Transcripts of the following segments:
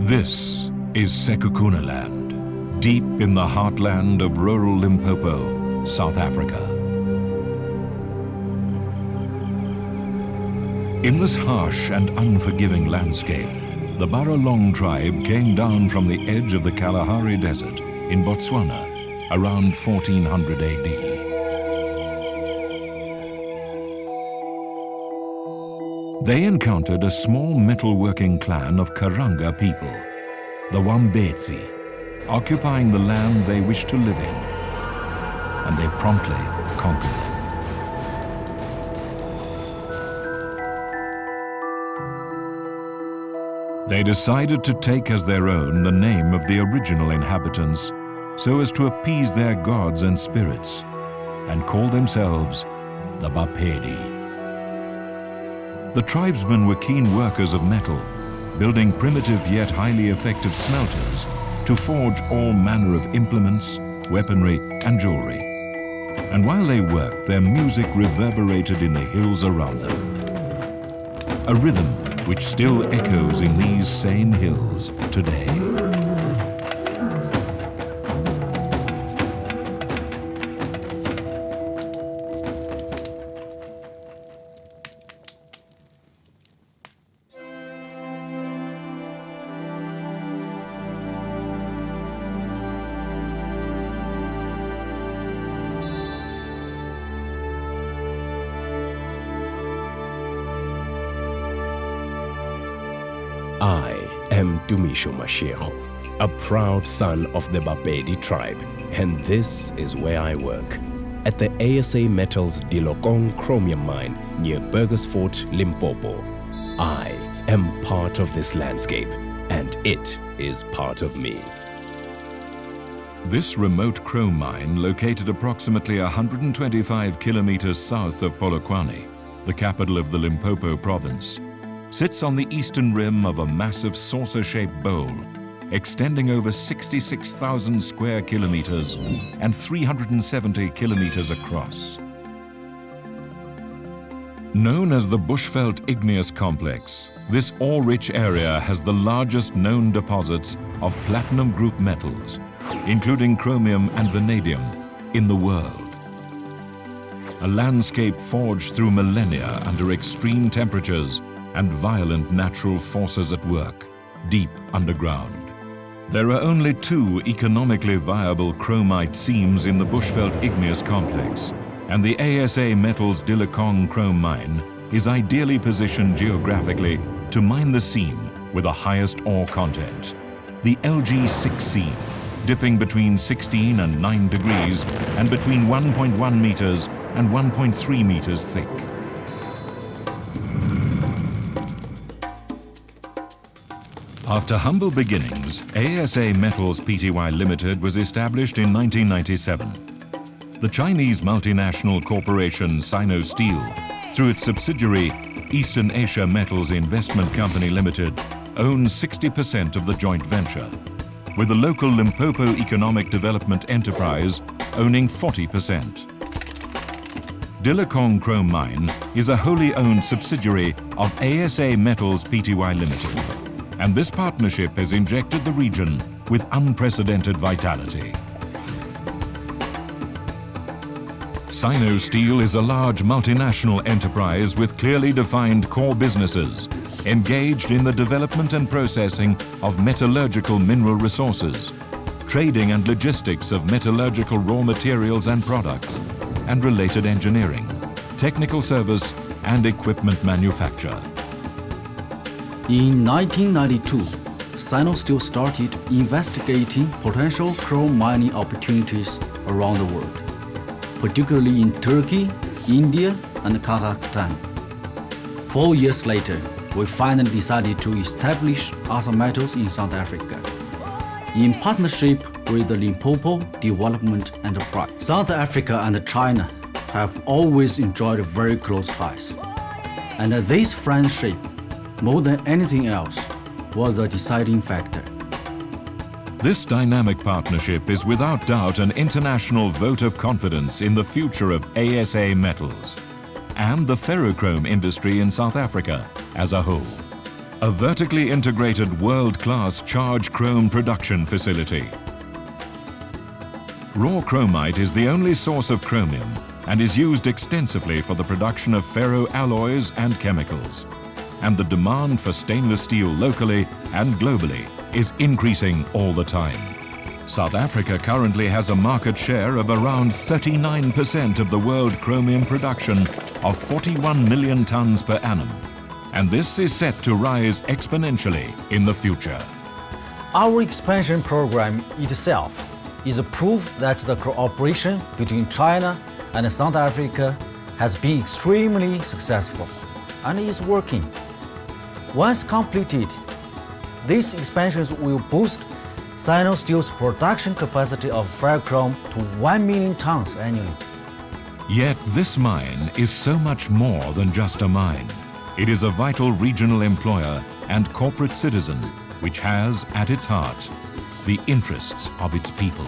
This is Sekukuna land, deep in the heartland of rural Limpopo, South Africa. In this harsh and unforgiving landscape, the Barolong tribe came down from the edge of the Kalahari Desert in Botswana around 1400 AD. They encountered a small metalworking clan of Karanga people, the Wambetsi, occupying the land they wished to live in, and they promptly conquered them. They decided to take as their own the name of the original inhabitants so as to appease their gods and spirits, and call themselves the Bapedi. The tribesmen were keen workers of metal, building primitive yet highly effective smelters to forge all manner of implements, weaponry, and jewelry. And while they worked, their music reverberated in the hills around them. A rhythm which still echoes in these same hills today. I am Dumisho Mashego, a proud son of the Bapedi tribe, and this is where I work, at the Asa Metals Dilokong Chromium Mine near Burgersfort, Limpopo. I am part of this landscape, and it is part of me. This remote chrome mine, located approximately 125 kilometers south of Polokwane, the capital of the Limpopo province, sits on the eastern rim of a massive saucer-shaped bowl, extending over 66,000 square kilometers and 370 kilometers across. Known as the Bushveld Igneous Complex, this ore-rich area has the largest known deposits of platinum group metals, including chromium and vanadium, in the world. A landscape forged through millennia under extreme temperatures and violent natural forces at work, deep underground. There are only two economically viable chromite seams in the Bushveld Igneous Complex, and the ASA Metals Dilokong Chrome Mine is ideally positioned geographically to mine the seam with the highest ore content, the LG6 seam, dipping between 16 and 9 degrees and between 1.1 meters and 1.3 meters thick. After humble beginnings, ASA Metals Pty Limited was established in 1997. The Chinese multinational corporation Sino Steel, through its subsidiary Eastern Asia Metals Investment Company Limited, owns 60% of the joint venture, with the local Limpopo Economic Development Enterprise owning 40%. Dilokong Chrome Mine is a wholly owned subsidiary of ASA Metals Pty Limited. And this partnership has injected the region with unprecedented vitality. Sino Steel is a large multinational enterprise with clearly defined core businesses, engaged in the development and processing of metallurgical mineral resources, trading and logistics of metallurgical raw materials and products, and related engineering, technical service, and equipment manufacture. In 1992, Sino Steel started investigating potential chrome mining opportunities around the world, particularly in Turkey, India, and Kazakhstan. 4 years later, we finally decided to establish Asa Metals in South Africa, in partnership with the Limpopo Development Enterprise. South Africa and China have always enjoyed very close ties, and this friendship, more than anything else, was a deciding factor. This dynamic partnership is without doubt an international vote of confidence in the future of ASA Metals and the ferrochrome industry in South Africa as a whole. a vertically integrated world-class charged chrome production facility. Raw chromite is the only source of chromium and is used extensively for the production of ferroalloys and chemicals. And the demand for stainless steel locally and globally is increasing all the time. South Africa currently has a market share of around 39% of the world chromium production of 41 million tons per annum. And this is set to rise exponentially in the future. Our expansion program itself is a proof that the cooperation between China and South Africa has been extremely successful and is working. Once completed, these expansions will boost Sino-Steel's production capacity of ferrochrome to 1 million tons annually. Yet this mine is so much more than just a mine. It is a vital regional employer and corporate citizen which has at its heart the interests of its people.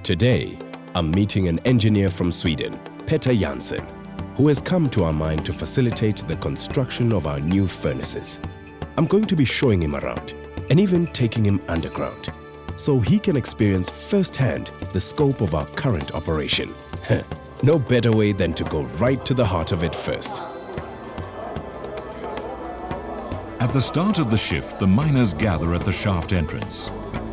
Today, I'm meeting an engineer from Sweden, Petter Jansen, who has come to our mine to facilitate the construction of our new furnaces. I'm going to be showing him around and even taking him underground so he can experience firsthand the scope of our current operation. No better way than to go right to the heart of it first. At the start of the shift, the miners gather at the shaft entrance.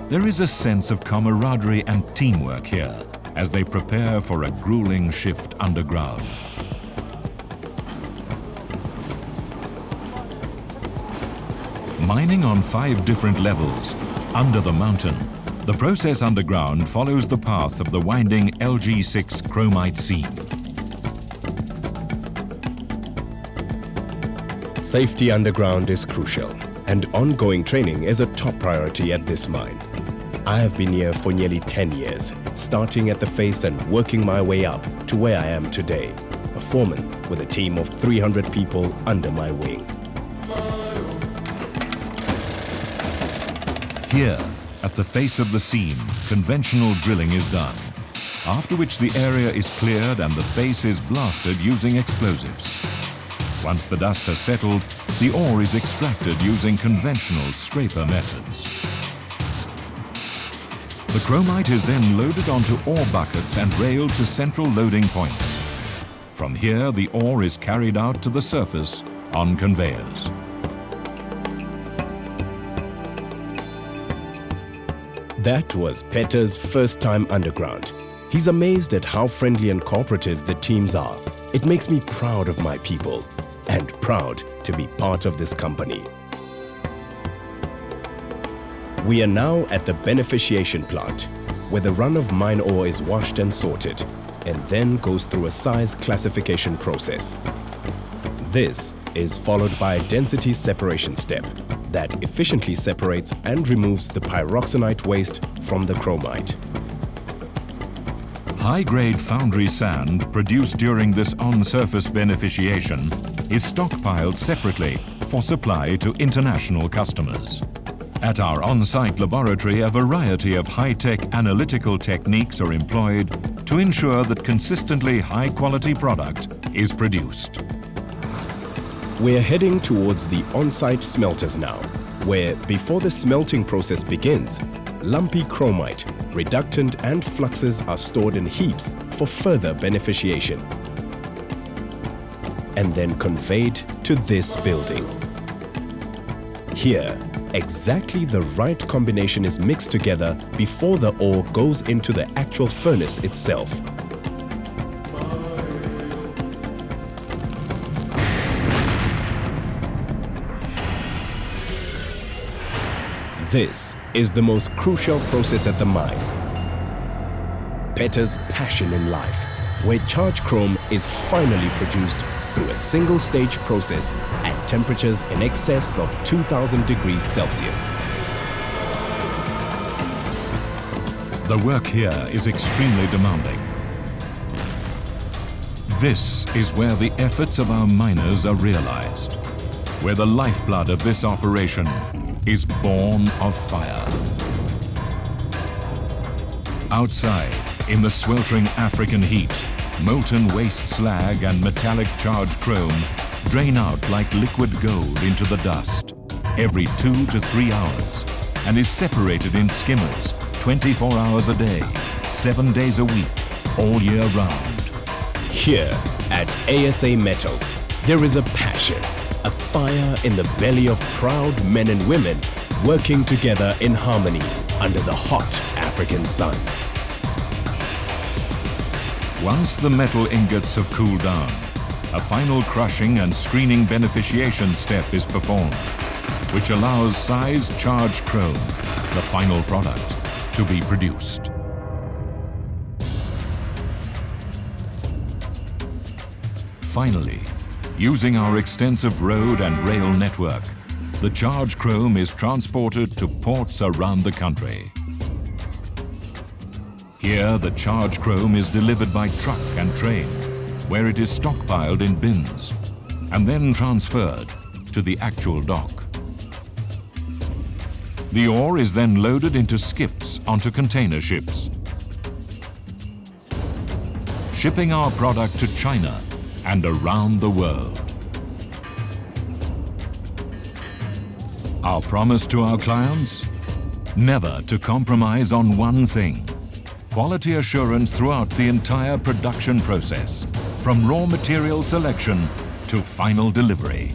There is a sense of camaraderie and teamwork here as they prepare for a grueling shift underground. Mining on 5 different levels, under the mountain, the process underground follows the path of the winding LG6 chromite seam. Safety underground is crucial, and ongoing training is a top priority at this mine. I have been here for nearly 10 years, starting at the face and working my way up to where I am today, a foreman with a team of 300 people under my wing. Here, at the face of the seam, conventional drilling is done, after which the area is cleared and the face is blasted using explosives. Once the dust has settled, the ore is extracted using conventional scraper methods. The chromite is then loaded onto ore buckets and railed to central loading points. From here, the ore is carried out to the surface on conveyors. That was Petter's first time underground. He's amazed at how friendly and cooperative the teams are. It makes me proud of my people and proud to be part of this company. We are now at the beneficiation plant, where the run of mine ore is washed and sorted, and then goes through a size classification process. This is followed by a density separation step that efficiently separates and removes the pyroxenite waste from the chromite. High-grade foundry sand produced during this on-surface beneficiation is stockpiled separately for supply to international customers. At our on-site laboratory, a variety of high-tech analytical techniques are employed to ensure that consistently high-quality product is produced. We're heading towards the on-site smelters now, where before the smelting process begins, lumpy chromite, reductant and fluxes are stored in heaps for further beneficiation and then conveyed to this building. Here, exactly the right combination is mixed together before the ore goes into the actual furnace itself. This is the most crucial process at the mine. Petter's passion in life, where charged chrome is finally produced through a single-stage process at temperatures in excess of 2000 degrees Celsius. The work here is extremely demanding. This is where the efforts of our miners are realized, where the lifeblood of this operation is born of fire. Outside, in the sweltering African heat, molten waste slag and metallic charged chrome drain out like liquid gold into the dust every 2 to 3 hours and is separated in skimmers 24 hours a day, 7 days a week, all year round. Here at ASA Metals, there is a passion, a fire in the belly of proud men and women working together in harmony under the hot African sun. Once the metal ingots have cooled down, a final crushing and screening beneficiation step is performed, which allows size charged chrome, the final product, to be produced. Finally, using our extensive road and rail network, the charged chrome is transported to ports around the country. Here, the charged chrome is delivered by truck and train, where it is stockpiled in bins and then transferred to the actual dock. The ore is then loaded into skips onto container ships, shipping our product to China and around the world. Our promise to our clients? Never to compromise on one thing. Quality assurance throughout the entire production process, from raw material selection to final delivery.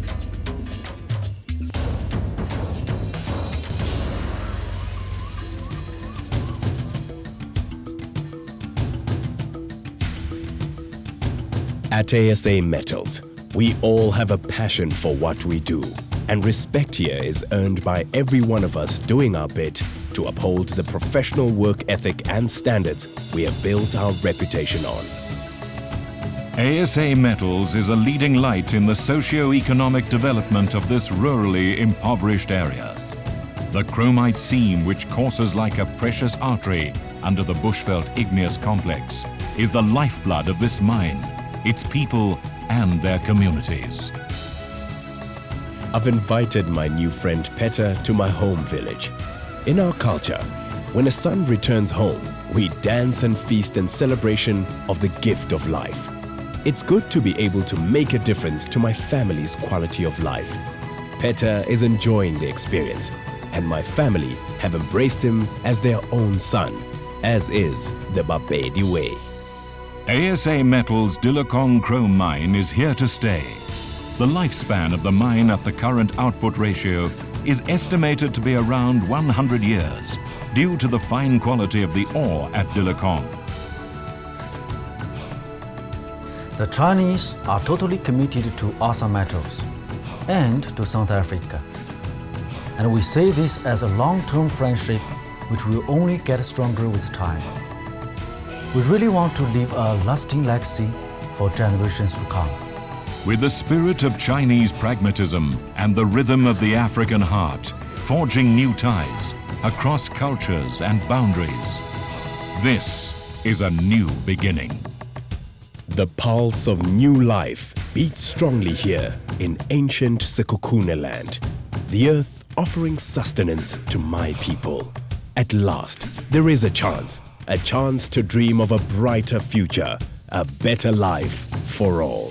At ASA Metals, we all have a passion for what we do, and respect here is earned by every one of us doing our bit to uphold the professional work ethic and standards we have built our reputation on. ASA Metals is a leading light in the socio-economic development of this rurally impoverished area. The chromite seam, which courses like a precious artery under the Burgersfort Igneous Complex, is the lifeblood of this mine, its people and their communities. I've invited my new friend Petter to my home village. In our culture, when a son returns home, we dance and feast in celebration of the gift of life. It's good to be able to make a difference to my family's quality of life. Petter is enjoying the experience, and my family have embraced him as their own son, as is the Bapedi way. ASA Metals Dilokong Chrome Mine is here to stay. The lifespan of the mine at the current output ratio is estimated to be around 100 years due to the fine quality of the ore at Dilokong. The Chinese are totally committed to Asa Metals and to South Africa. And we see this as a long-term friendship which will only get stronger with time. We really want to leave a lasting legacy for generations to come. With the spirit of Chinese pragmatism and the rhythm of the African heart, forging new ties across cultures and boundaries, this is a new beginning. The pulse of new life beats strongly here in ancient Sekukune land, the earth offering sustenance to my people. At last, there is a chance to dream of a brighter future, a better life for all.